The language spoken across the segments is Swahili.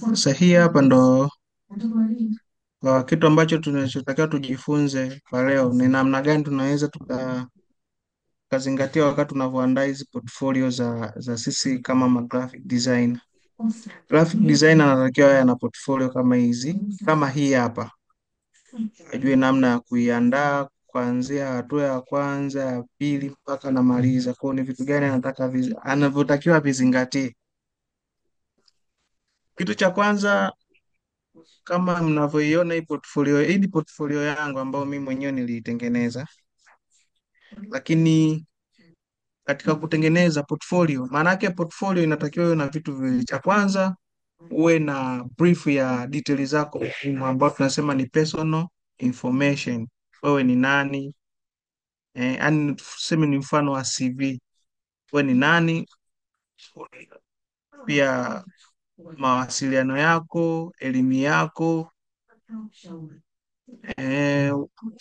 Sasa hii hapa ndo kitu ambacho tunachotakiwa tujifunze kwa leo ni namna gani tunaweza tukazingatia wakati tunavyoandaa hizi portfolio za sisi kama ma graphic design. Graphic designer anatakiwa awe na portfolio kama hizi, kama hii hapa, ajue namna ya kuiandaa kuanzia hatua ya kwanza, ya pili mpaka namaliza. Kwa hiyo ni vitu gani anavyotakiwa vizingatie. Kitu cha kwanza, kama mnavyoiona hii ni portfolio yangu ambayo mimi mwenyewe niliitengeneza, lakini katika kutengeneza portfolio, maana yake portfolio inatakiwa iwe na vitu viwili. Cha kwanza uwe na brief ya details zako muhimu, ambayo tunasema ni personal information. Wewe ni nani? Yani tuseme ni mfano wa CV. Wewe ni nani? Pia mawasiliano yako, elimu yako,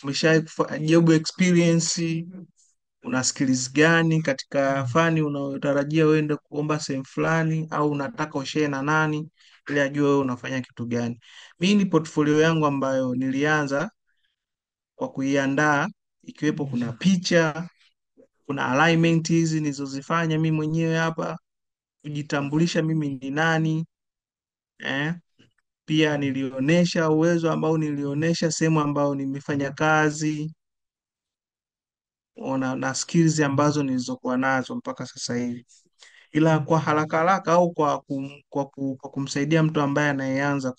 umeshawahi job experience, una skills gani katika fani unayotarajia uende kuomba sehemu fulani, au unataka ushare na nani ili ajue wewe unafanya kitu gani. Mimi ni portfolio yangu ambayo nilianza kwa kuiandaa, ikiwepo kuna picha, kuna alignment hizi nilizozifanya mimi mwenyewe hapa, kujitambulisha mimi ni nani, eh? Pia nilionyesha uwezo ambao nilionyesha sehemu ambao nimefanya kazi na skills ambazo nilizokuwa nazo mpaka sasa hivi. Ila kwa haraka haraka au kwa kumsaidia mtu ambaye anayeanza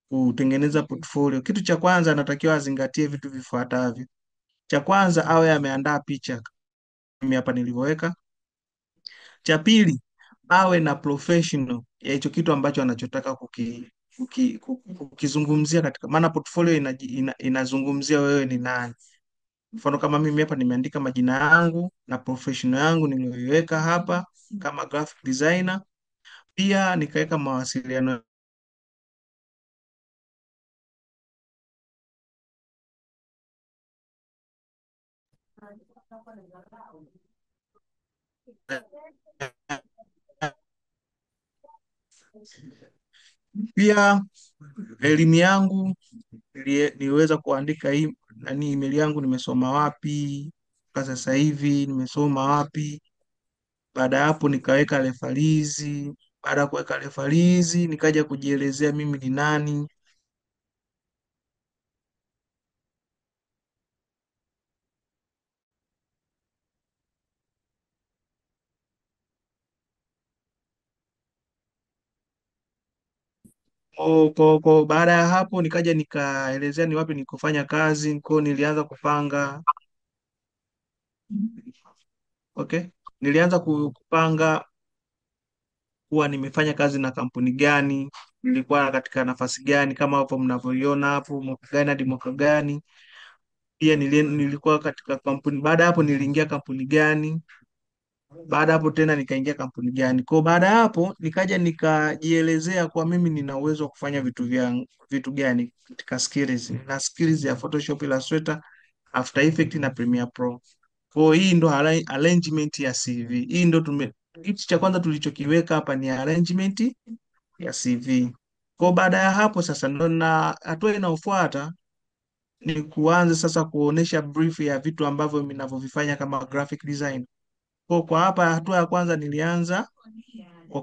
kutengeneza portfolio, kitu cha kwanza anatakiwa azingatie vitu vifuatavyo. Cha kwanza awe ameandaa picha mimi hapa nilivyoweka. Cha pili awe na professional ya hicho kitu ambacho anachotaka kukizungumzia, katika maana portfolio inazungumzia wewe ni nani. Mfano kama mimi hapa nimeandika majina yangu na professional yangu niliyoiweka hapa kama graphic designer, pia nikaweka mawasiliano. Pia elimu yangu niliweza kuandika hii nani, email yangu nimesoma wapi mpaka sasa hivi, nimesoma wapi. Baada ya hapo nikaweka referees. Baada ya kuweka referees, nikaja kujielezea mimi ni nani. Baada ya hapo nikaja nikaelezea ni wapi nikofanya kazi. Kwa hiyo nilianza kupanga, okay, nilianza kupanga kuwa nimefanya kazi na kampuni gani, nilikuwa katika nafasi gani, kama hapo mnavyoiona hapo, mwaka gani hadi mwaka gani. Pia nilikuwa katika kampuni, baada ya hapo niliingia kampuni gani, baada ya hapo tena nikaingia kampuni gani. Kwa baada ya hapo nikaja nikajielezea kwa mimi nina uwezo wa kufanya vitu gani katika skills. Na skills ya Photoshop, Illustrator, After Effects na Premiere Pro. Kwa hii ndo arrangement ya CV. Hii ndo kitu cha kwanza tulichokiweka hapa ni arrangement ya CV. Kwa baada ya hapo sasa ndo na hatua inayofuata ni kuanza sasa kuonesha brief ya vitu ambavyo ninavyovifanya kama graphic design. Kwa hapa hatua ya kwanza nilianza kwa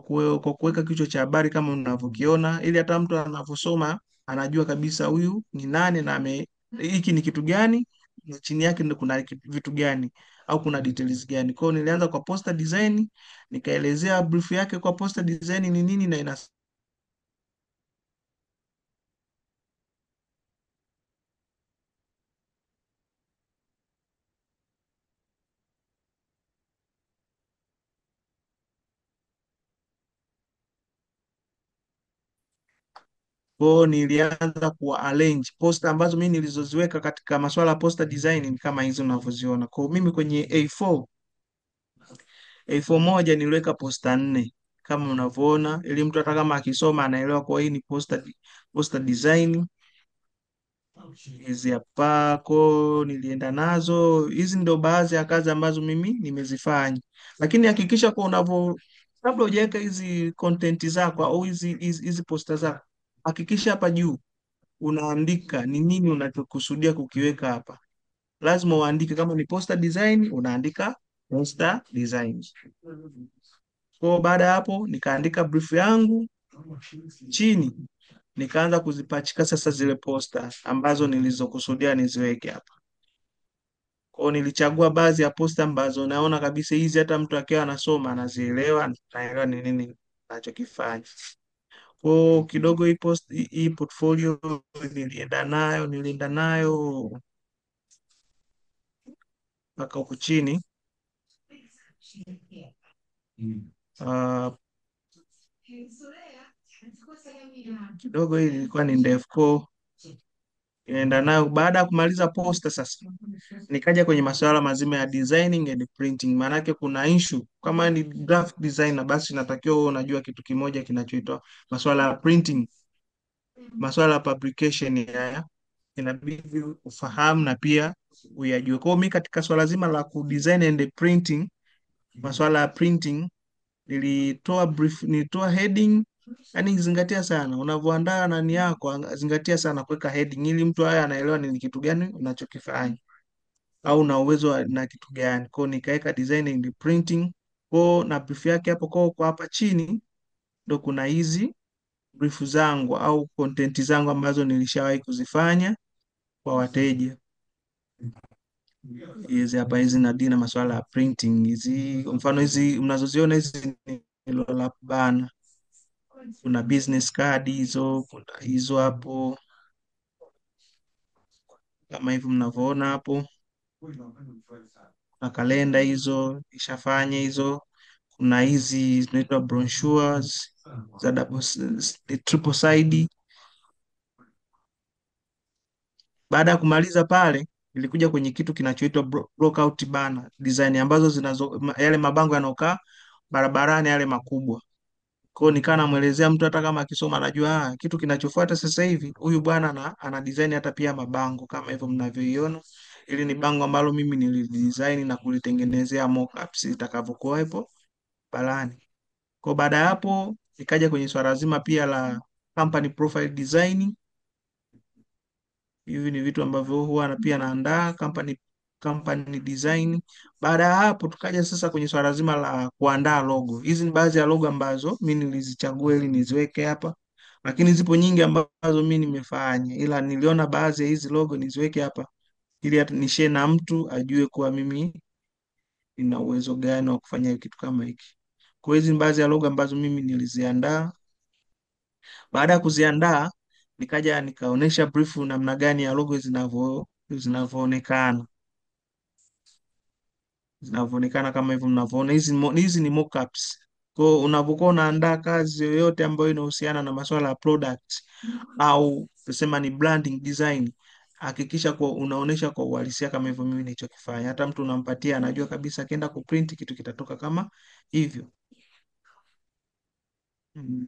kuweka kichwa cha habari kama unavyokiona, ili hata mtu anavyosoma anajua kabisa huyu ni nani na hiki ni kitu gani na chini yake ndio kuna vitu gani au kuna details gani. Kwa hiyo nilianza kwa poster design, nikaelezea brief yake kwa poster design ni nini na ina. Kwa hiyo nilianza ku arrange poster ambazo mimi nilizoziweka katika masuala ya poster design ni kama hizo unavyoziona. Kwa hiyo mimi kwenye A4 moja niliweka poster 4 kama unavyoona, ili mtu hata kama akisoma anaelewa kwa hii ni poster design. Hizi hapa nilienda nazo. Hizi ndo baadhi ya kazi ambazo mimi nimezifanya, lakini hakikisha kwa kabla hujaweka hizi content zako au hizi posta zako, hakikisha hapa juu unaandika ni nini unachokusudia kukiweka hapa. Lazima uandike, kama ni poster design unaandika poster design. Kwa baada ya hapo nikaandika brief yangu chini, nikaanza kuzipachika sasa zile poster ambazo nilizokusudia niziweke hapa. Kwa nilichagua baadhi ya poster ambazo naona kabisa hizi hata mtu akiwa anasoma anazielewa, naelewa ni nini nachokifanya. Kwa kidogo hii portfolio nilienda nayo mpaka huku chini. Ah, kidogo hii ilikuwa ni ndefu, kwa nilienda nayo. Baada ya kumaliza poster sasa nikaja kwenye masuala mazima ya designing and printing. Maanake kuna issue kama ni graphic designer, basi natakiwa uwe unajua kitu kimoja kinachoitwa masuala ya printing, masuala ya publication haya inabidi ufahamu na pia uyajue. Kwa hiyo mimi katika swala zima la ku design and printing, masuala ya printing, nilitoa heading. Yani zingatia sana unavyoandaa nani yako, zingatia sana kuweka heading ili mtu haya anaelewa ni kitu gani unachokifanya au na uwezo na kitu gani. Kwao nikaweka design and printing kwao na brief yake hapo. Kwao kwa hapa chini ndo kuna hizi brief zangu au content zangu ambazo nilishawahi kuzifanya kwa wateja. Hizi hapa, hizi na masuala ya printing. Hizi mfano hizi mnazoziona hizi ni roll up bana, kuna business card hizo, kuna hizo hapo kama hivi mnavyoona hapo, na kalenda hizo ishafanya hizo. Kuna hizi zinaitwa brochures za triple side. Baada ya kumaliza pale, nilikuja kwenye kitu kinachoitwa blockout banner design, ambazo yale mabango yanaokaa barabarani yale makubwa. Kwa hiyo nikaa namwelezea mtu hata kama akisoma anajua kitu kinachofuata sasa hivi huyu bwana ana design hata pia mabango kama hivyo mnavyoiona. Ili ni bango ambalo mimi nilidesign na kulitengenezea mockups itakavyokuwepo balani. Kwa baada ya hapo nikaja kwenye swala zima pia la company profile design. Hivi ni vitu ambavyo huwa na pia naandaa company design. Baada ya hapo tukaja sasa kwenye swala zima la kuandaa logo. Hizi ni baadhi ya logo ambazo mimi nilizichagua ili niziweke hapa, lakini zipo nyingi ambazo mimi nimefanya, ila niliona baadhi ya hizi logo niziweke hapa ili hata nishare na mtu ajue kuwa mimi nina uwezo gani wa kufanya kitu kama hiki. Kwa hiyo hizi ni baadhi ya logo ambazo mimi niliziandaa. Baada ya kuziandaa nikaja nikaonesha brief namna gani ya logo zinavyoonekana kama hivyo mnavyoona. Hizi ni mockups. Kwa hiyo unapokuwa unaandaa kazi yoyote ambayo inahusiana na masuala ya product au tusema ni branding design, hakikisha kwa unaonesha kwa uhalisia kama hivyo mimi nilichokifanya. Hata mtu unampatia anajua kabisa akienda kuprint kitu kitatoka kama hivyo. Mm.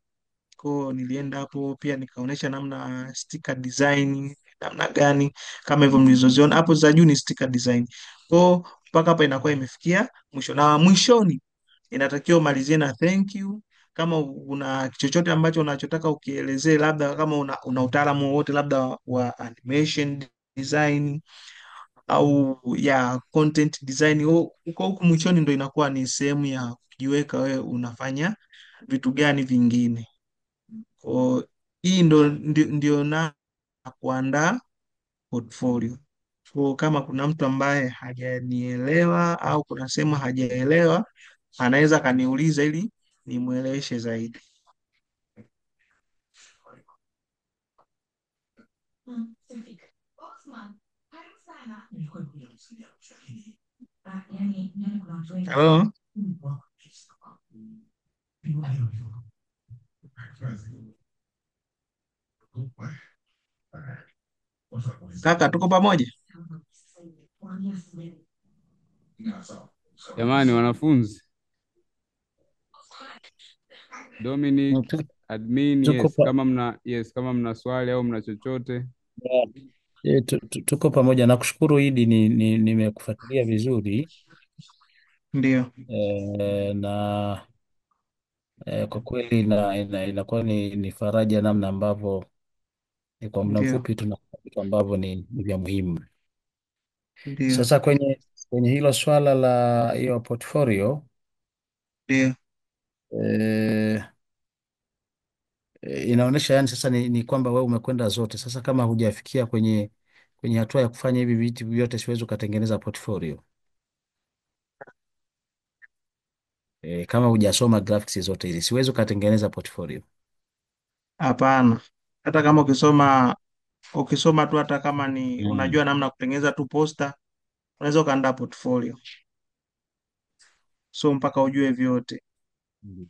Kwa nilienda hapo pia nikaonesha namna sticker design, namna gani kama hivyo mlizoziona hapo za juu ni sticker design. Kwa mpaka hapa inakuwa imefikia mwisho, na mwishoni inatakiwa umalizie na thank you. Kama una chochote ambacho unachotaka ukielezee, labda kama una utaalamu wowote labda wa animation design au ya content design, huko huku mwishoni ndo inakuwa ni sehemu ya kujiweka wewe unafanya vitu gani vingine. Kwa hii ndio na kuandaa portfolio. Kwa kama kuna mtu ambaye hajanielewa au kuna sehemu hajaelewa, anaweza akaniuliza ili nimweleweshe zaidi. Halo? Kaka, tuko pamoja? Jamani wanafunzi, Dominic Tu- admin, Tuko pa, kama mna swali au mna chochote. tuko pamoja. Nakushukuru Idi, nimekufuatilia vizuri Ndio. na Kwa kweli inakuwa ni faraja namna ambavyo ni kwa muda Ndio, mfupi tu na vitu ambavyo ni vya muhimu. ndio, Sasa kwenye hilo swala la hiyo portfolio ndio. eh, inaonyesha yani sasa ni kwamba wewe umekwenda zote. Sasa kama hujafikia kwenye hatua ya kufanya hivi vitu vyote, siwezi ukatengeneza portfolio. Kama hujasoma graphics zote hizi, siwezi ukatengeneza portfolio. Hapana, hata kama ukisoma tu, hata kama ni Mm. unajua namna ya kutengeneza tu posta, unaweza ukaandaa portfolio, so mpaka ujue vyote Mm.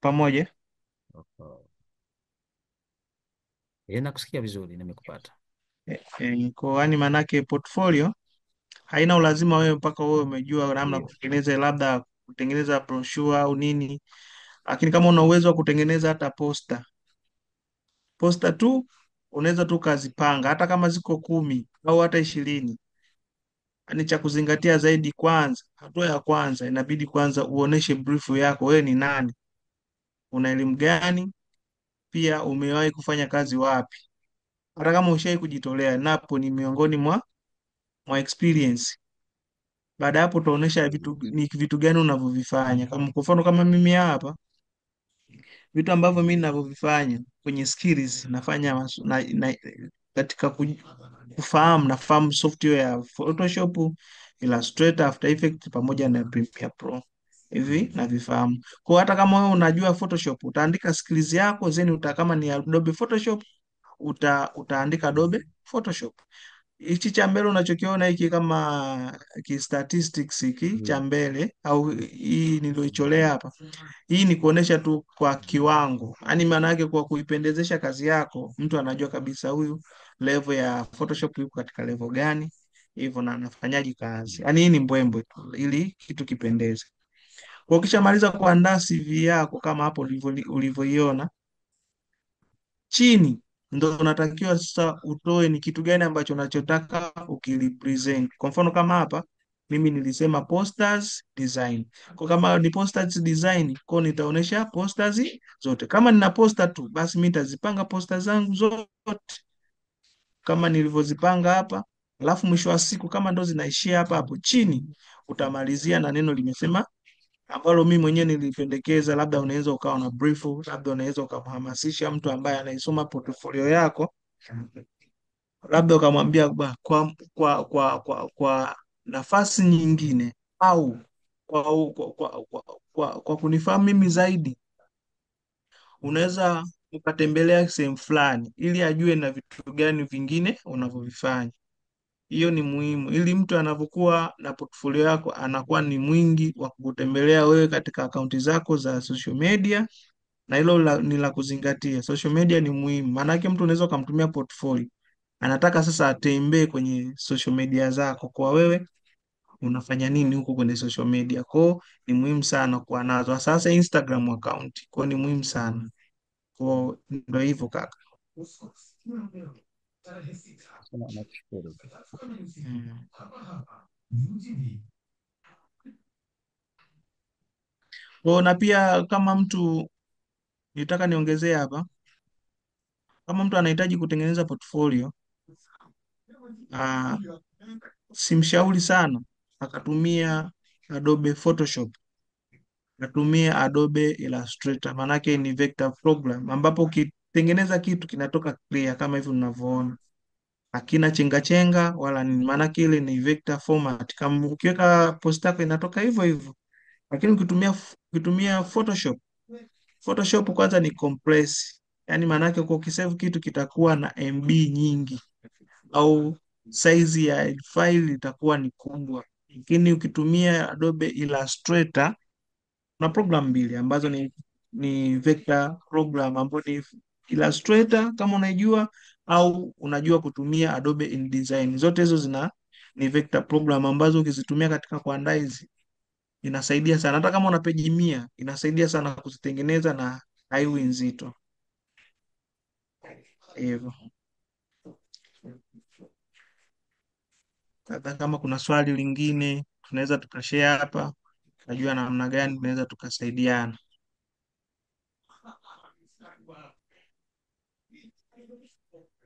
pamoja. Nakusikia vizuri, nimekupata. Kwa yani maanake portfolio haina ulazima wewe mpaka wewe umejua namna ya Ndio. kutengeneza, labda kutengeneza brochure au nini, lakini kama una uwezo wa kutengeneza hata posta tu, unaweza tu ukazipanga hata kama ziko 10 au hata 20. Yani cha kuzingatia zaidi, kwanza, hatua ya kwanza inabidi kwanza uoneshe brief yako, wewe ni nani, una elimu gani, pia umewahi kufanya kazi wapi. Hata kama ushawahi kujitolea, napo ni miongoni mwa experience. Baada ya hapo utaonesha ni vitu gani unavyovifanya. Kama kwa mfano kama mimi hapa, vitu ambavyo mimi ninavyovifanya kwenye skills nafanya katika nafahamu software ya Photoshop, Illustrator, After Effects pamoja na Premiere Pro. Hivi navifahamu. Kwa hata kama wewe unajua Photoshop, utaandika skills yako then kama ni Adobe Photoshop, utaandika Adobe Photoshop. Hichi cha mbele unachokiona hiki kama statistics hiki cha Mm. mbele, au hii nilioicholea hapa, hii ni kuonesha tu kwa kiwango, yaani maana yake kwa kuipendezesha kazi yako, mtu anajua kabisa huyu level ya Photoshop yuko katika level gani, hivyo na anafanyaje kazi. Yaani hii ni mbwembwe tu ili kitu kipendeze. Kwa ukishamaliza kuandaa CV yako kama hapo ulivyoiona chini, ndo unatakiwa sasa utoe ni kitu gani ambacho unachotaka ukilipresent. Kwa mfano kama hapa mimi nilisema posters design. Kwa kama ni posters design, kwa nitaonesha posters zote. Kama nina poster tu, basi mimi nitazipanga poster zangu zote kama nilivyozipanga hapa, alafu mwisho wa siku kama ndo zinaishia hapa hapo chini, utamalizia na neno limesema ambalo mimi mwenyewe nilipendekeza, labda unaweza ukawa na brief, labda unaweza ukamhamasisha mtu ambaye anaisoma portfolio yako, labda ukamwambia kwa nafasi nyingine, au kwa kunifahamu mimi zaidi, unaweza ukatembelea sehemu fulani ili ajue na vitu gani vingine unavyovifanya. Hiyo ni muhimu, ili mtu anavyokuwa na portfolio yako anakuwa ni mwingi wa kukutembelea wewe katika akaunti zako za social media, na hilo ni la kuzingatia. Social media ni muhimu, maanake mtu unaweza ukamtumia portfolio, anataka sasa atembee kwenye social media zako, kwa wewe unafanya nini huko kwenye social media. Kwao ni muhimu sana kuwa nazo, sasa Instagram account kwao ni muhimu sana. Kwao ndio hivyo kaka. Nakushukuru. Mm. Kwao na pia kama mtu, nitaka niongezee hapa, kama mtu anahitaji kutengeneza portfolio, ah, simshauri sana akatumia Adobe Photoshop, natumia Adobe Illustrator, maanake ni vector program ambapo ukitengeneza kitu kinatoka clear kama hivi unavyoona, hakina chenga chenga wala nini, maanake ile ni vector format. Kama ukiweka post yako inatoka hivyo hivyo, lakini ukitumia Photoshop kwanza ni compress, yani maanake kwa ukisave kitu kitakuwa na MB nyingi, au saizi ya file itakuwa ni kubwa. Lakini ukitumia Adobe Illustrator, kuna program mbili ambazo ni vector program, ambayo ni Illustrator kama unaijua, au unajua kutumia Adobe InDesign. Zote hizo ni vector program ambazo ukizitumia katika kuandaa hizi inasaidia sana. Hata kama una peji 100 inasaidia sana kuzitengeneza na haiwi nzito hivyo. Hata kama kuna swali lingine tunaweza tukashare hapa, tukajua namna gani tunaweza tukasaidiana.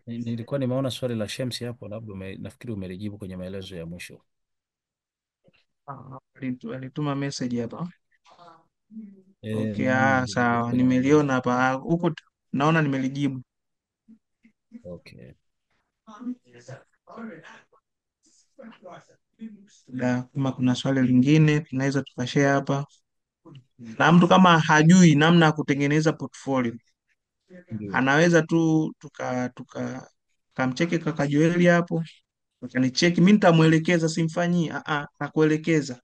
Nilikuwa nimeona swali la Shemsi hapo, labda nafikiri umelijibu kwenye maelezo ya mwisho. Alituma message hapa. Okay, Nimelijibu sawa, kwenye maelezo. nimeliona hapa huku, naona nimelijibu. Okay. Kama kuna swali lingine tunaweza tukashare hapa, na mtu kama hajui namna ya kutengeneza portfolio Ndio. anaweza tu kamcheki kaka Joeli hapo, akanicheki mimi, nitamwelekeza, simfanyii nakuelekeza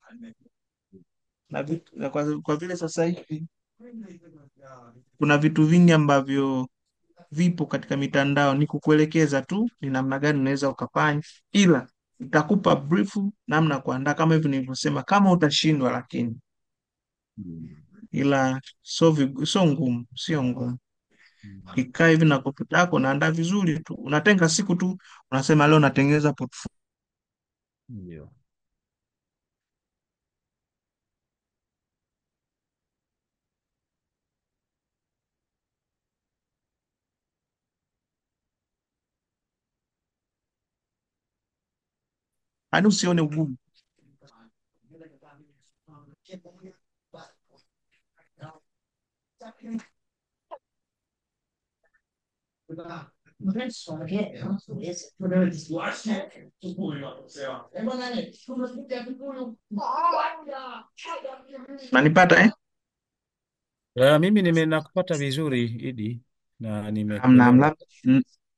kwa vile sasa hivi kuna vitu vingi ambavyo vipo katika mitandao, ni kukuelekeza tu ni namna gani unaweza ukafanya, ila nitakupa brief namna ya kuandaa kama hivi nilivyosema, kama utashindwa, lakini ila sio ngumu, sio ngumu. Ukikaa hivi na kompyuta yako unaandaa vizuri tu, unatenga siku tu, unasema leo natengeneza portfolio. Ndio. Yaani usione ugumu. Nanipata Mimi nakupata vizuri Idi, na Amna, nimekuelewa.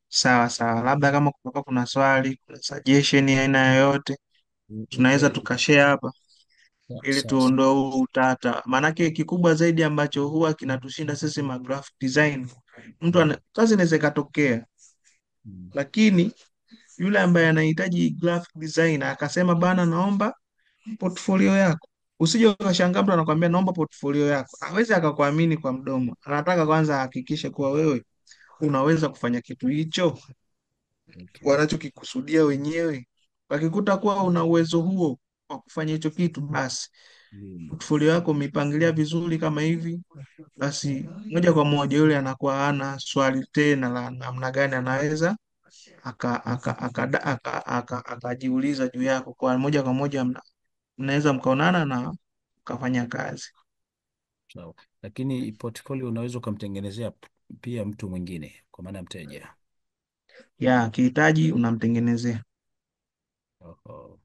sawa sawa, labda kama kutakuwa kuna swali, kuna suggestion ya aina yoyote, tunaweza tukashare hapa ili Sasa. tuondoe huu utata. Maanake kikubwa zaidi ambacho huwa kinatushinda sisi ma graphic design, kazi inaweza ikatokea, lakini yule ambaye anahitaji graphic design akasema bana, naomba portfolio yako, usije ukashangaa mtu anakuambia naomba portfolio yako, hawezi akakuamini kwa mdomo. Anataka kwanza ahakikishe kuwa wewe unaweza kufanya kitu hicho Okay. wanachokikusudia wenyewe. Wakikuta kuwa una uwezo huo wa kufanya hicho kitu, basi portfolio yako umeipangilia vizuri kama hivi, basi moja kwa moja yule anakuwa hana swali tena la namna gani anaweza akajiuliza juu yako, kwa moja kwa moja mnaweza mkaonana na mkafanya kazi. Sawa. Lakini portfolio unaweza ukamtengenezea pia mtu mwingine, kwa maana ya mteja. Ya kihitaji unamtengenezea. Oho.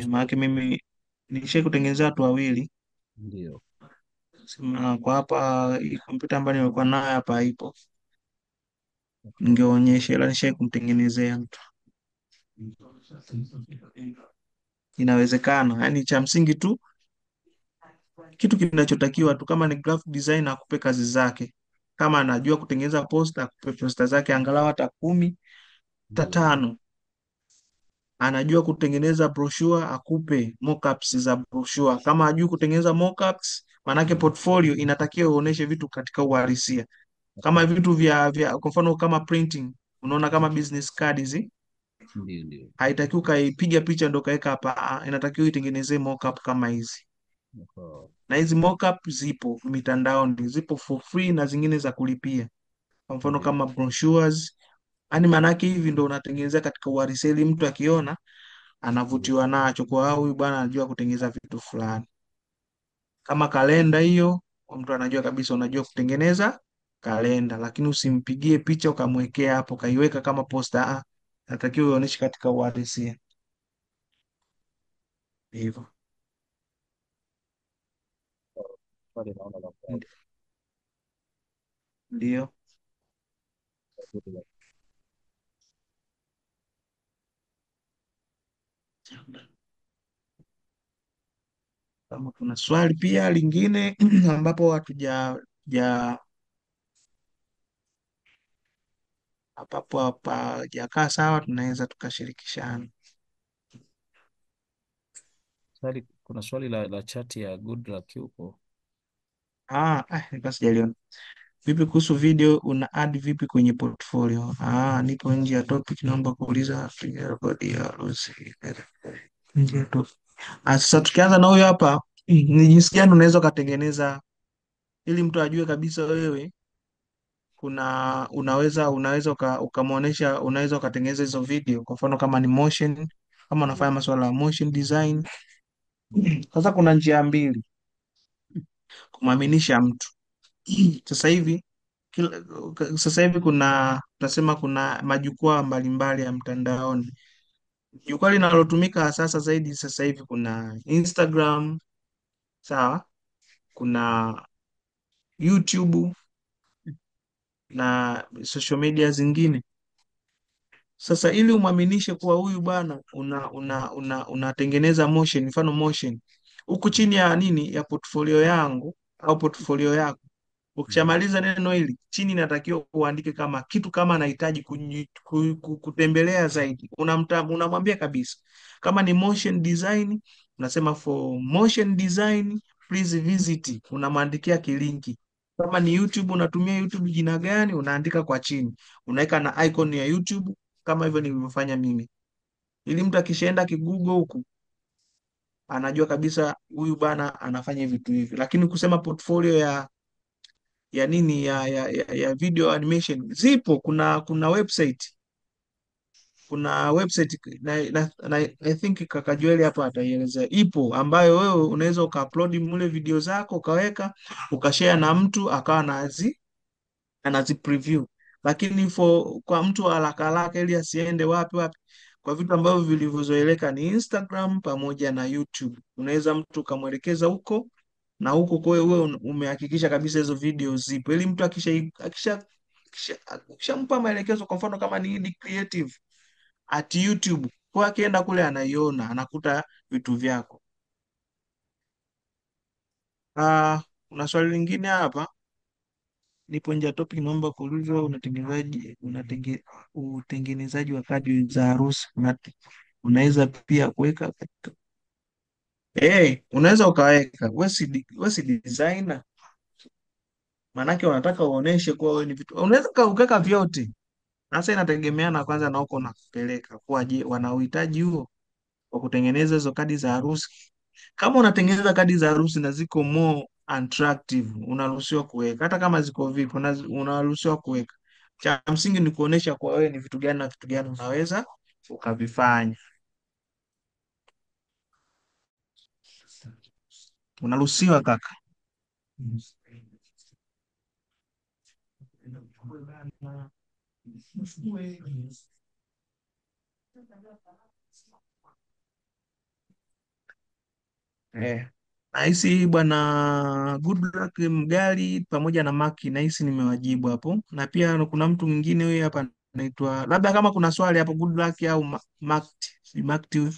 Maanake mimi nilishai kutengenezea watu wawili. Ndio. Kwa hapa hii kompyuta ambayo nimekuwa nayo hapa haipo, Oho. ningeonyesha, ila nishai kumtengenezea mtu. Inawezekana, yani cha msingi tu, kitu kinachotakiwa tu, kama ni graphic design akupe kazi zake, kama anajua kutengeneza posta akupe posta zake angalau hata 10 hata Ndio. 5. Anajua kutengeneza brochure akupe mockups za brochure. Kama hajui kutengeneza mockups, manake portfolio inatakiwa uoneshe vitu katika uhalisia, kama Oho. vitu vya kwa mfano kama printing, unaona kama business card hizi, Ndio. Ndio. haitakiwi ukaipiga picha ndo kaweka hapa, inatakiwa itengenezee mockup kama hizi. Oho. Na hizi mockup zipo mitandaoni, zipo for free na zingine za kulipia, kwa mfano Ndio. kama brochures. Yani maanake hivi ndo unatengenezea katika uhalisia, ili mtu akiona Ndio. anavutiwa nacho, kwa huyu bwana anajua kutengeneza vitu fulani. Kama kalenda hiyo, mtu anajua kabisa unajua kutengeneza kalenda, lakini usimpigie picha ukamwekea hapo kaiweka kama posta. Natakiwa uonyeshe katika uhalisia hivyo. Pale naona la Ndi- Ndio, kama kuna swali pia lingine ambapo hapajakaa sawa, tunaweza tukashirikishana. kuna swali la chati ya good luck yupo. Nilikuwa sijaliona. Vipi kuhusu video, una add vipi kwenye portfolio? Nipo nje ya topic, naomba kuuliza rekodi ya harusi. nje tu. Sasa tukianza na huyo hapa, ni jinsi gani unaweza ukatengeneza ili mtu ajue kabisa wewe unaweza ukamwonyesha, unaweza ukatengeneza hizo video, kwa mfano kama ni motion, kama unafanya masuala ya motion design. Sasa kuna njia mbili kumwaminisha mtu. Sasa hivi kila, sasa hivi tunasema kuna majukwaa mbalimbali ya mtandaoni. Jukwaa linalotumika sasa zaidi sasa hivi kuna Instagram, sawa, kuna YouTube na social media zingine. Sasa ili umwaminishe kuwa huyu bwana unatengeneza motion, mfano motion huku chini ya nini ya portfolio yangu au portfolio yako, ukishamaliza neno hili chini inatakiwa uandike kama kitu, kama anahitaji kutembelea zaidi, unamwambia kabisa kama ni motion design, unasema for motion design please visit, unamwandikia kilinki. Kama ni YouTube, unatumia YouTube jina gani, unaandika kwa chini, unaweka na icon ya YouTube kama hivyo nilivyofanya mimi, ili mtu akishaenda kigugo huku anajua kabisa huyu bana anafanya vitu hivi. Lakini kusema portfolio ya nini ya video animation zipo, kuna website I think kaka Joel hapa ataielezea, ipo ambayo wewe unaweza ukaupload mule video zako ukaweka ukashare na mtu akawa anazi preview. Lakini kwa mtu wa haraka haraka, ili asiende wapi wapi, kwa vitu ambavyo vilivyozoeleka ni Instagram pamoja na YouTube, unaweza mtu ukamwelekeza huko na huko, kwa hiyo wewe umehakikisha kabisa hizo video zipo, ili mtu akishampa maelekezo, kwa mfano kama ni Idi Creative at YouTube, kwa akienda kule anaiona, anakuta vitu vyako. Kuna swali lingine hapa, nipo nje ya topic, naomba kuuliza, utengenezaji wa kadi za harusi unaweza pia kuweka unaweza ukaweka. Wewe si designer, maanake wanataka uoneshe kuwa wewe ni vitu, unaweza ukaweka vyote. Sasa inategemeana kwanza na huko nakupeleka kwa, je, wana uhitaji huo wa kutengeneza hizo kadi za harusi? Kama unatengeneza kadi za harusi na ziko more attractive, unaruhusiwa kuweka, hata kama ziko vipi, unaruhusiwa kuweka. Cha msingi ni kuonesha kwa wewe ni vitu gani na vitu gani unaweza ukavifanya, unaruhusiwa kaka. Nahisi bwana Goodluck Mgali pamoja na Maki, nahisi nimewajibu hapo, na pia kuna mtu mwingine huyu hapa anaitwa, labda kama kuna swali hapo Goodluck au Makti, si Makti huyu.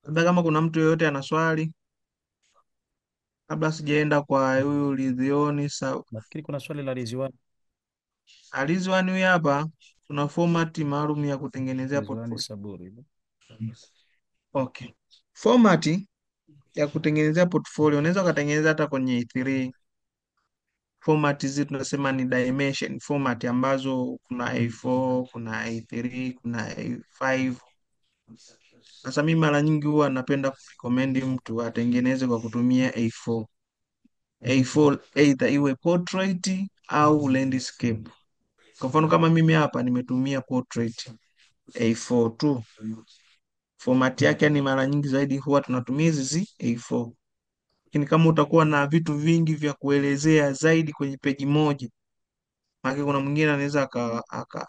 Labda kama kuna mtu yoyote ana swali, kabla sijaenda kwa huyu Lidhioni. Nafikiri kuna swali la Rizwan. Alizwani huyu hapa, tuna format maalum ya kutengenezea Rizwani portfolio. Saburi. Okay. Format ya kutengenezea portfolio unaweza ukatengeneza hata kwenye A3. Format hizi tunasema ni dimension format, ambazo kuna A4, kuna A3, kuna A5. Sasa mimi mara nyingi huwa napenda kurecommend mtu atengeneze kwa kutumia A4. A4 either iwe portrait au landscape. Kwa mfano kama mimi hapa nimetumia portrait A4 tu. Format yake ni mara nyingi zaidi huwa tunatumia hizi A4. Lakini kama utakuwa na vitu vingi vya kuelezea zaidi kwenye peji moja, maana kuna mwingine anaweza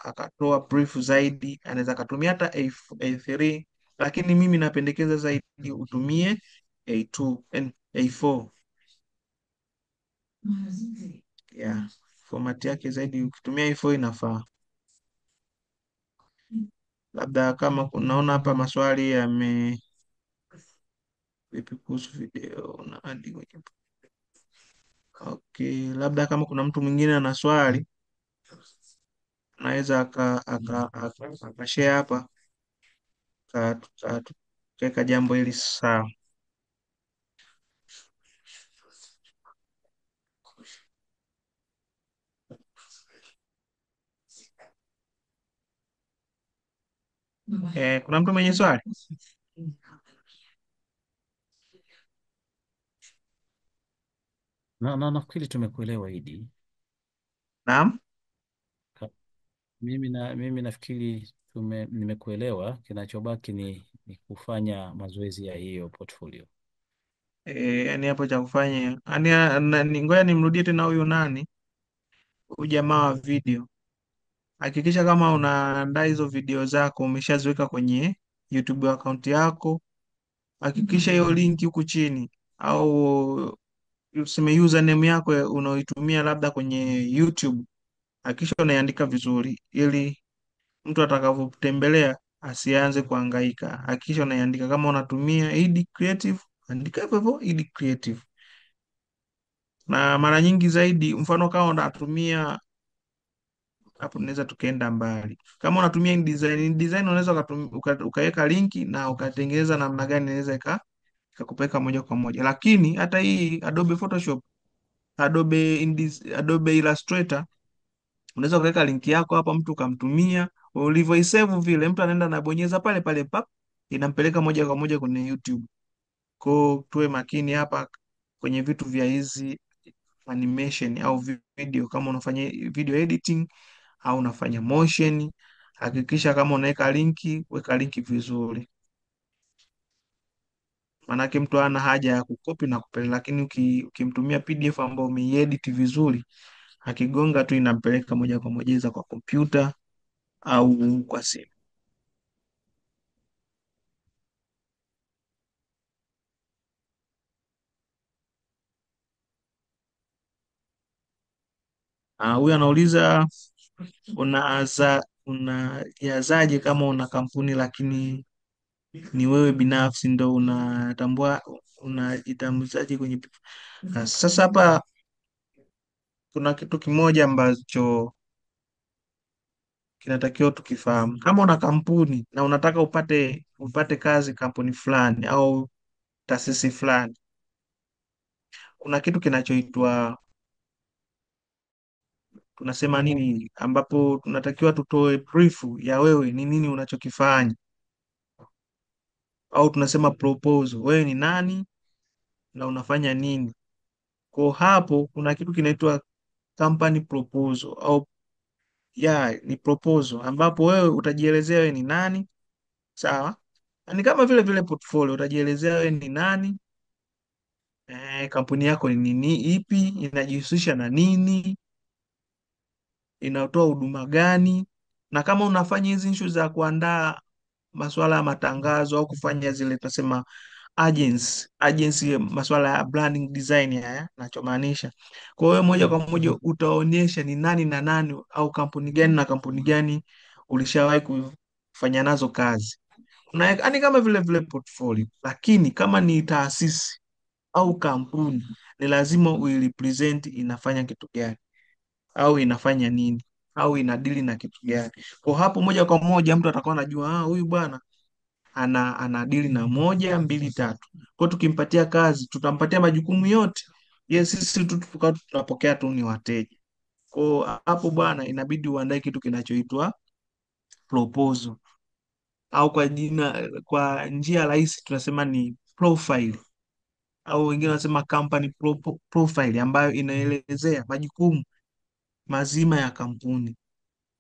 akatoa brief zaidi, anaweza akatumia hata A3, lakini mimi napendekeza zaidi utumie A2 and A4. Yeah, format yake zaidi ukitumia A4 inafaa. Labda kama unaona hapa maswali vipi kuhusu video na hadi kwenye. Okay, labda kama kuna mtu mwingine ana swali anaweza akashare hapa tukaweka jambo hili sawa. Kuna mtu mwenye swali? Nafikiri tumekuelewa Idi. Naam. Ka- mimi nafikiri nimekuelewa. Kinachobaki ni kufanya mazoezi ya hiyo portfolio. Yani hapo cha kufanya yani, ngoja nimrudie tena huyu nani, huyu jamaa wa video. Hakikisha kama unaandaa hizo video zako umeshaziweka kwenye YouTube account yako. Hakikisha hiyo linki huku chini, au useme username yako unaoitumia labda kwenye YouTube, hakikisha unaiandika vizuri, ili mtu atakavyotembelea asianze kuhangaika. Hakikisha unaiandika. Kama unatumia Ed Creative, andika hivyo hivyo Ed Creative. Na mara nyingi zaidi, mfano kama unatumia hapo, tunaweza tukaenda mbali. Kama unatumia InDesign unaweza ukaweka linki na ukatengeneza namna gani inaweza ikakupeleka moja kwa moja. Lakini hata hii Adobe Photoshop, Adobe Illustrator, unaweza ukaweka linki yako hapa, mtu ukamtumia ulivyoisave vile, mtu anaenda anabonyeza pale pale pap, inampeleka moja kwa moja kwenye YouTube. Kwa tuwe makini hapa kwenye vitu vya hizi animation au video. Kama unafanya video editing au unafanya motion, hakikisha kama unaweka linki, weka linki vizuri, manake mtu hana haja ya kukopi na kupeleka. Lakini ukimtumia PDF ambayo umeiedit vizuri, akigonga tu inampeleka moja kwa moja za kwa kompyuta au kwa simu. Huyu anauliza unajazaje kama una kampuni lakini ni wewe binafsi ndo unatambua, unajitambulishaje kwenye sasa hapa kuna kitu kimoja ambacho kinatakiwa tukifahamu. Kama una kampuni na unataka upate kazi kampuni fulani au taasisi fulani, kuna kitu kinachoitwa, tunasema nini, ambapo tunatakiwa tutoe brief ya wewe ni nini unachokifanya, au tunasema proposal, wewe ni nani na unafanya nini. Kwa hapo kuna kitu kinaitwa company proposal, au ni proposal, ambapo wewe utajielezea wewe ni nani. Sawa, ni kama vile vile portfolio, utajielezea wewe ni nani, kampuni yako ni nini, ipi, inajihusisha na nini, inatoa huduma gani. Na kama unafanya hizi issue za kuandaa masuala ya matangazo au kufanya zile tunasema agency, masuala ya branding design, haya nachomaanisha. Kwa hiyo moja kwa moja utaonyesha ni nani na nani, au kampuni gani na kampuni gani ulishawahi kufanya nazo kazi. Yaani kama vile vile portfolio. Lakini kama ni taasisi au kampuni, ni lazima uirepresent inafanya kitu gani, au inafanya nini, au inadili na kitu gani. Kwa hapo moja kwa moja mtu atakuwa anajua huyu bwana anadili na moja mbili tatu. Kwa hiyo tukimpatia kazi tutampatia majukumu yote. Yes, sisi tu tukawa tunapokea tu ni wateja. Kwa hiyo hapo bwana, inabidi uandae kitu kinachoitwa proposal, au kwa njia rahisi tunasema ni profile, au wengine wanasema company profile, ambayo inaelezea majukumu mazima ya kampuni.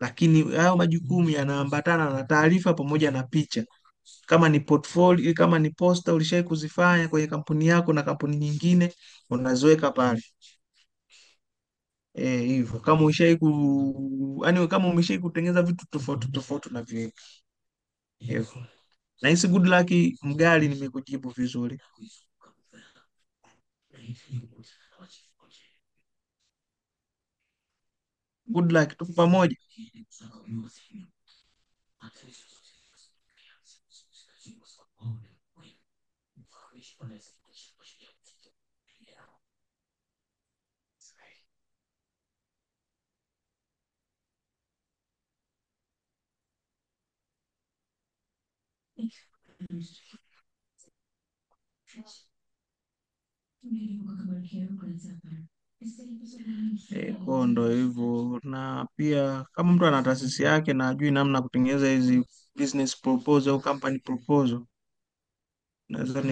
Lakini hayo majukumu yanaambatana na taarifa pamoja na picha. Kama ni portfolio, kama ni poster ulishai kuzifanya kwenye kampuni yako na kampuni nyingine, unaziweka pale. Hivyo kama yani kama umeshai kutengeneza vitu tofauti tofauti na vile hivyo. Nahisi good luck Mgali, nimekujibu vizuri. Good luck, tuko pamoja. Kwa ndo hivyo, na pia kama mtu ana taasisi yake na ajui namna ya kutengeneza hizi business proposal au company proposal, naweza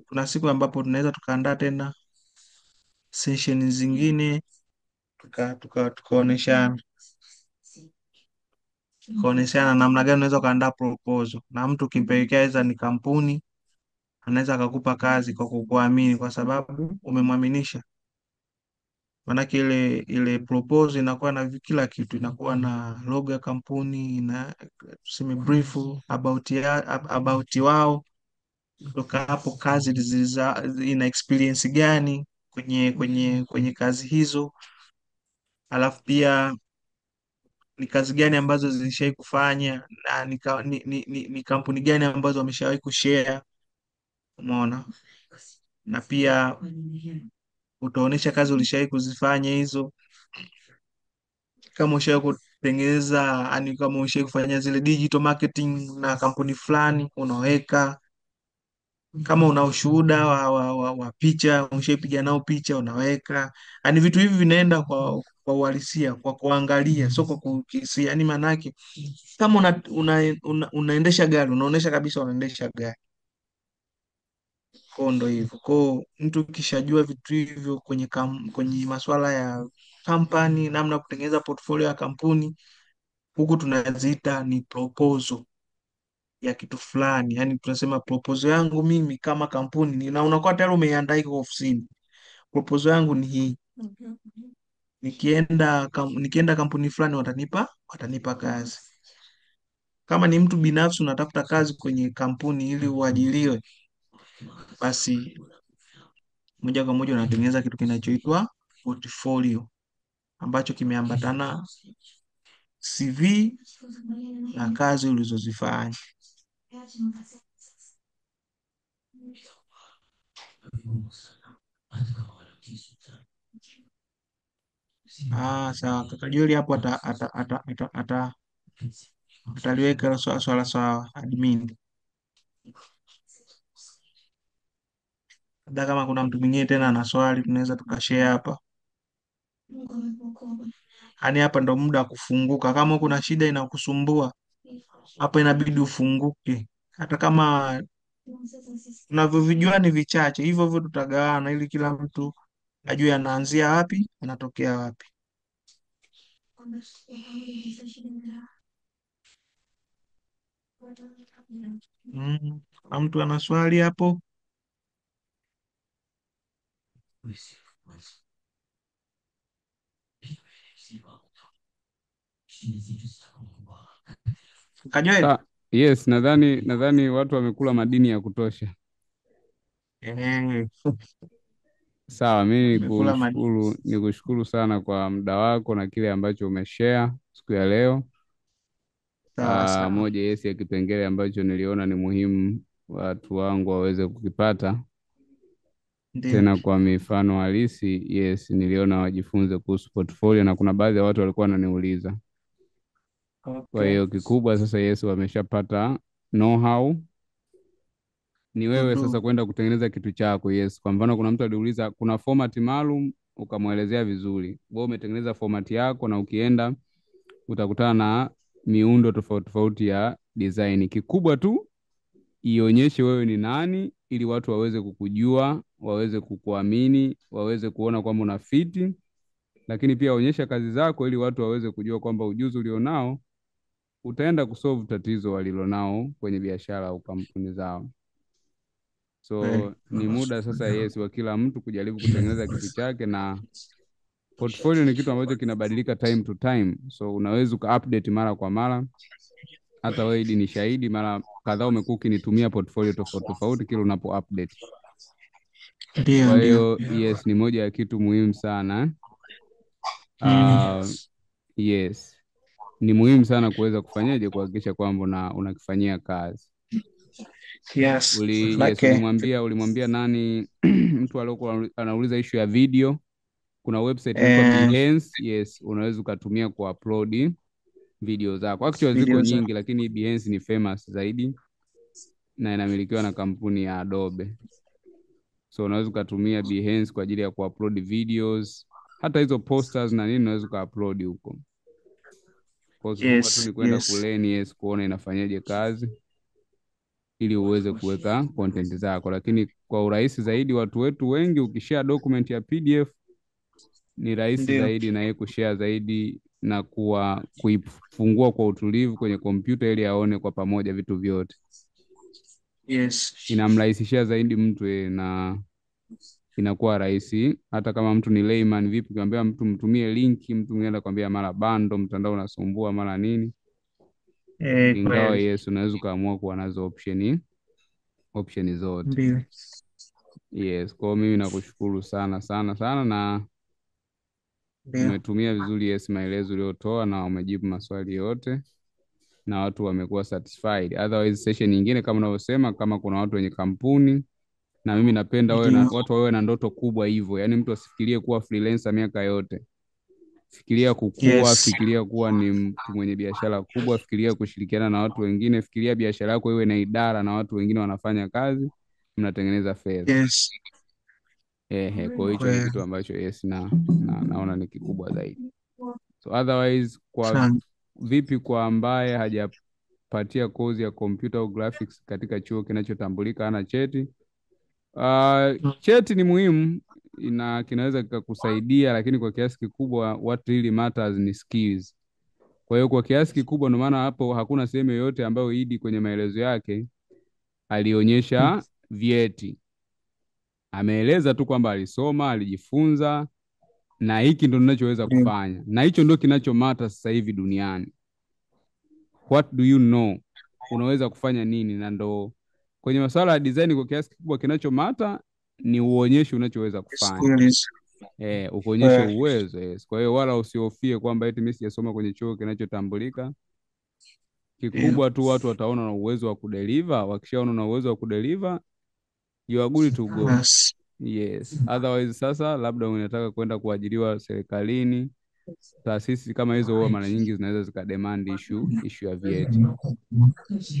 kuna siku ambapo tunaweza tukaandaa tena session zingine tukaoneshana namna gani unaweza ukaandaa proposal, na mtu ukimpelekea aidha ni kampuni, anaweza akakupa kazi kwa kukuamini kwa sababu umemwaminisha. Maanake ile proposal inakuwa na kila kitu, inakuwa na logo ya kampuni na tuseme brief about wao, kutoka hapo kazi ina experience gani kwenye kazi hizo, alafu pia ni kazi gani ambazo zilishawai kufanya na ni kampuni gani ambazo wameshawahi kushare, umeona, na pia utaonesha kazi ulishawai kuzifanya hizo, kama ushawahi kutengeneza, yani kama ushawahi kufanya zile digital marketing na kampuni fulani unaweka, kama una ushuhuda wa picha umeshaipiga nao picha unaweka, yani vitu hivi vinaenda kwa uhalisia, kwa kuangalia, sio kwa kukisia. Yani maanake kama unaendesha gari, unaonesha kabisa unaendesha gari. Kwa ndo hivyo, kwa mtu ukishajua vitu hivyo kwenye masuala ya kampani, namna ya kutengeneza portfolio ya kampuni, huku tunaziita ni proposal ya kitu fulani. Yani tunasema proposal yangu mimi kama kampuni, na unakuwa tayari umeiandaa iko ofisini. Proposal yangu ni hii, nikienda kampuni fulani watanipa kazi. Kama ni mtu binafsi unatafuta kazi kwenye kampuni ili uajiriwe, basi moja kwa moja unatengeneza kitu kinachoitwa portfolio, ambacho kimeambatana CV na kazi ulizozifanya. Sawa, kaka Joli hapo ataliweka hilo swala sawa admin. Labda kama kuna mtu mwingine tena ana swali tunaweza tukashare hapa. Yaani hapa ndo muda wa kufunguka. Kama kuna shida inakusumbua hapa, inabidi ufunguke, hata kama tunavyovijua ni vichache, hivyo hivyo tutagawana ili kila mtu ajue anaanzia wapi anatokea wapi. Na mtu ana swali hapo? Kajweli? Yes, nadhani watu wamekula madini ya kutosha. Sawa, mimi nikushukuru sana kwa muda wako na kile ambacho umeshare siku ya leo. Sawa. Moja ya kipengele ambacho niliona ni muhimu watu wangu waweze kukipata. Ndiyo. Tena kwa mifano halisi, niliona wajifunze kuhusu portfolio, na kuna baadhi ya watu walikuwa wananiuliza. Okay. Kwa hiyo kikubwa sasa wameshapata know-how. Ni wewe sasa kwenda kutengeneza kitu chako. Kwa mfano kuna mtu aliuliza kuna format maalum, ukamwelezea vizuri. Wewe umetengeneza format yako na ukienda utakutana na miundo tofauti tofauti ya design. Kikubwa tu ionyeshe wewe ni nani, ili watu waweze kukujua, waweze kukuamini, waweze kuona kwamba una fiti. Lakini pia onyesha kazi zako ili watu waweze kujua kwamba ujuzi ulionao utaenda kusolve tatizo walilonao kwenye biashara au kampuni zao. So ni muda sasa wa kila mtu kujaribu kutengeneza kitu chake, na portfolio ni kitu ambacho kinabadilika time to time. So unaweza uka-update mara kwa mara. Hata wewe ni shahidi, mara kadhaa umekuwa ukinitumia portfolio tofauti tofauti kila unapo update. Kwa hiyo ni moja ya kitu muhimu sana. Ni muhimu sana kuweza kufanyaje kuhakikisha kwamba unakifanyia kazi. Ulimwambia nani mtu aliyokuwa anauliza issue ya video? Kuna website inaitwa Behance. Unaweza ukatumia ku upload video zako. Actually ziko video za nyingi, lakini Behance ni famous zaidi na inamilikiwa na kampuni ya Adobe. So unaweza ukatumia Behance kwa ajili ya kuupload videos, hata hizo posters na nini unaweza ukaupload huko. Kwa kikubwa tu yes, ni kwenda yes, kuleni kuona inafanyaje kazi ili uweze kuweka content zako, lakini kwa urahisi zaidi watu wetu wengi ukishare document ya PDF ni rahisi ndio, zaidi na yeye kushare zaidi na kuifungua kwa utulivu kwenye kompyuta ili aone kwa pamoja vitu vyote. yes, Inamrahisishia zaidi mtu na inakuwa rahisi. Hata kama mtu ni layman vipi, ukiambia mtu mtumie linki, mtu mwingine anakuambia mara bando, mtandao unasumbua mara nini. Ingawa kweli, unaweza ukaamua kuwa nazo option zote. mbili, Yes, kwa mimi nakushukuru sana sana sana, na ndio, umetumia vizuri maelezo uliyotoa na umejibu maswali yote na watu wamekuwa satisfied. Otherwise session nyingine kama unavyosema, kama kuna watu wenye kampuni, na mimi napenda ndio, watu wawe na ndoto kubwa hivyo, yaani mtu asifikirie kuwa freelancer miaka yote. Fikiria kukua, yes, fikiria kuwa ni mtu mwenye biashara kubwa, fikiria kushirikiana na watu wengine, fikiria biashara yako iwe na idara na watu wengine wanafanya kazi, mnatengeneza fedha. yes, Kwa hicho ni kweli, kitu ambacho naona ni kikubwa zaidi. So otherwise sana, vipi kwa ambaye hajapatia kozi ya computer au graphics katika chuo kinachotambulika hana cheti? Cheti ni muhimu, kinaweza kikakusaidia, lakini kwa kiasi kikubwa what really matters ni skills. Kwa hiyo kwa kiasi kikubwa ndio maana hapo hakuna sehemu yoyote ambayo Idi kwenye maelezo yake alionyesha vyeti. Ameeleza tu kwamba alisoma, alijifunza na hiki ndio ninachoweza ndio, kufanya. Na hicho ndio kinachomata sasa hivi duniani. What do you know? Unaweza kufanya nini? Na ndo kwenye masuala ya design kwa kiasi kikubwa kinachomata ni uonyeshe unachoweza kufanya. skills, Uonyeshe uwezo. Yes. Kwa hiyo wala usihofie kwamba eti mimi sijasoma kwenye chuo kinachotambulika. Kikubwa tu watu wataona na uwezo wa kudeliver. Wakishaona na uwezo wa kudeliver, you are good to go. yes, Yes. Otherwise sasa labda unataka kwenda kuajiriwa serikalini, taasisi kama hizo huwa mara nyingi zinaweza zikademand issue ya vyeti.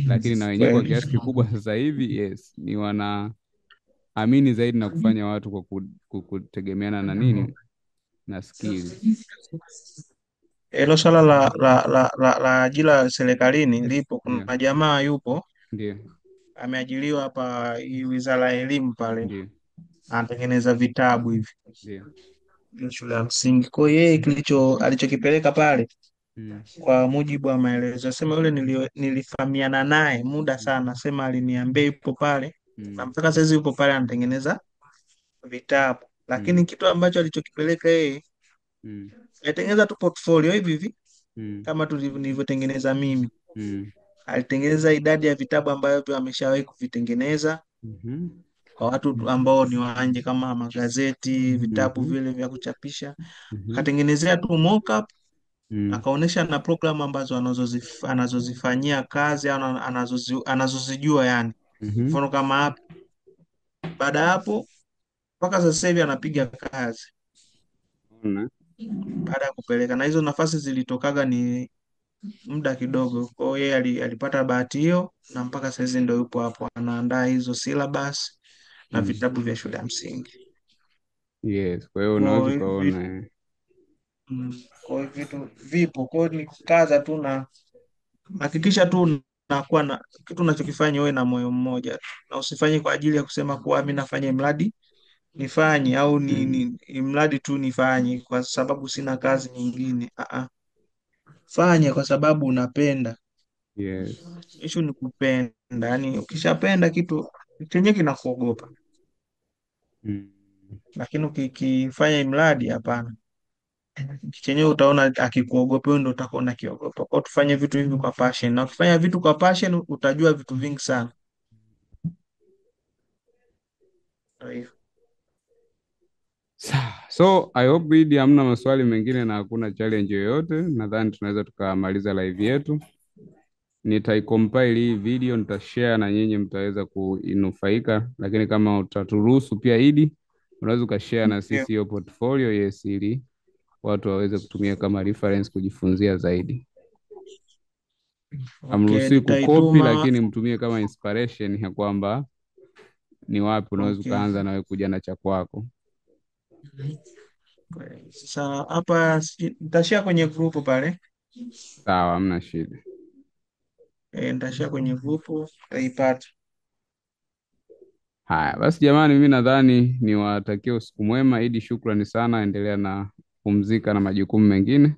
Lakini na wenyewe kwa kiasi kikubwa sasa hivi yes, ni wanaamini zaidi na kufanya watu kwa kutegemeana na nini, na skills. Hilo swala la ajira serikalini lipo. Ndio. Kuna jamaa yupo Ndio. ameajiriwa hapa hii Wizara ya Elimu pale, Ndio. anatengeneza vitabu hivi Ndio. shule ya msingi. Kwa hiyo yeye alichokipeleka pale, kwa mujibu wa maelezo, sema yule nilifahamiana naye muda sana, sema aliniambia yupo pale na mpaka sasa yupo pale anatengeneza vitabu, lakini kitu ambacho alichokipeleka yeye alitengeneza tu portfolio hivi hivi kama nilivyotengeneza mimi. Alitengeneza idadi ya vitabu ambavyo ameshawahi kuvitengeneza kwa watu ambao ni wa nje kama magazeti, vitabu vile vya kuchapisha. Akatengenezea tu mockup, akaonesha na programu ambazo anazozifanyia kazi au anazozijua yani. Mfano kama hapo. Baada ya hapo mpaka sasa hivi anapiga kazi. Baada ya kupeleka, na hizo nafasi zilitokaga ni muda kidogo. Kwa hiyo yeye alipata bahati hiyo na mpaka sasa hizi ndio yupo hapo anaandaa hizo syllabus na vitabu vya shule ya msingi. Yes, kwa hiyo unaweza kuona kwa hiyo vitu vipo. Kwa hiyo ni kukaza tu na hakikisha tu nakuwa na kitu unachokifanya uwe na moyo mmoja tu, na usifanye kwa ajili ya kusema kuwa mimi nafanya mradi nifanye au ni mradi tu nifanye kwa sababu sina kazi nyingine. Fanya kwa sababu unapenda. Yes. Issue ni kupenda. Yaani ukishapenda kitu chenye kinakuogopa. Lakini ukifanya mradi hapana. Chenye utaona akikuogopa wewe ndio utakuwa unakiogopa. Kwa tufanye vitu hivi kwa passion. Na ukifanya vitu kwa passion utajua vitu vingi sana. So I hope Bidi hamna maswali mengine na hakuna challenge yoyote. Nadhani tunaweza tukamaliza live yetu. Nitaicompile hii video, nitashare na nyinyi mtaweza kuinufaika, lakini kama utaturuhusu pia Idi, unaweza ukashare na sisi hiyo portfolio yes, ili watu waweze kutumia kama reference kujifunzia zaidi. Okay, Hamruhusiwi kukopi, nitaituma. lakini mtumie kama inspiration ya kwamba ni wapi unaweza Okay. ukaanza nawe kuja na cha kwako. Sasa hapa nitashare kwenye grupu pale. Sawa, hamna shida. Nitashare kwenye grupu, utaipata. Haya basi, jamani, mimi nadhani niwatakie usiku mwema. Idi, shukrani sana, endelea na kupumzika na majukumu mengine.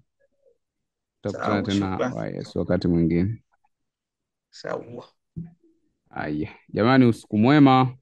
Tutakutana Sawa, tena shukrani. Yesu wakati mwingine. Sawa. Haya jamani, usiku mwema.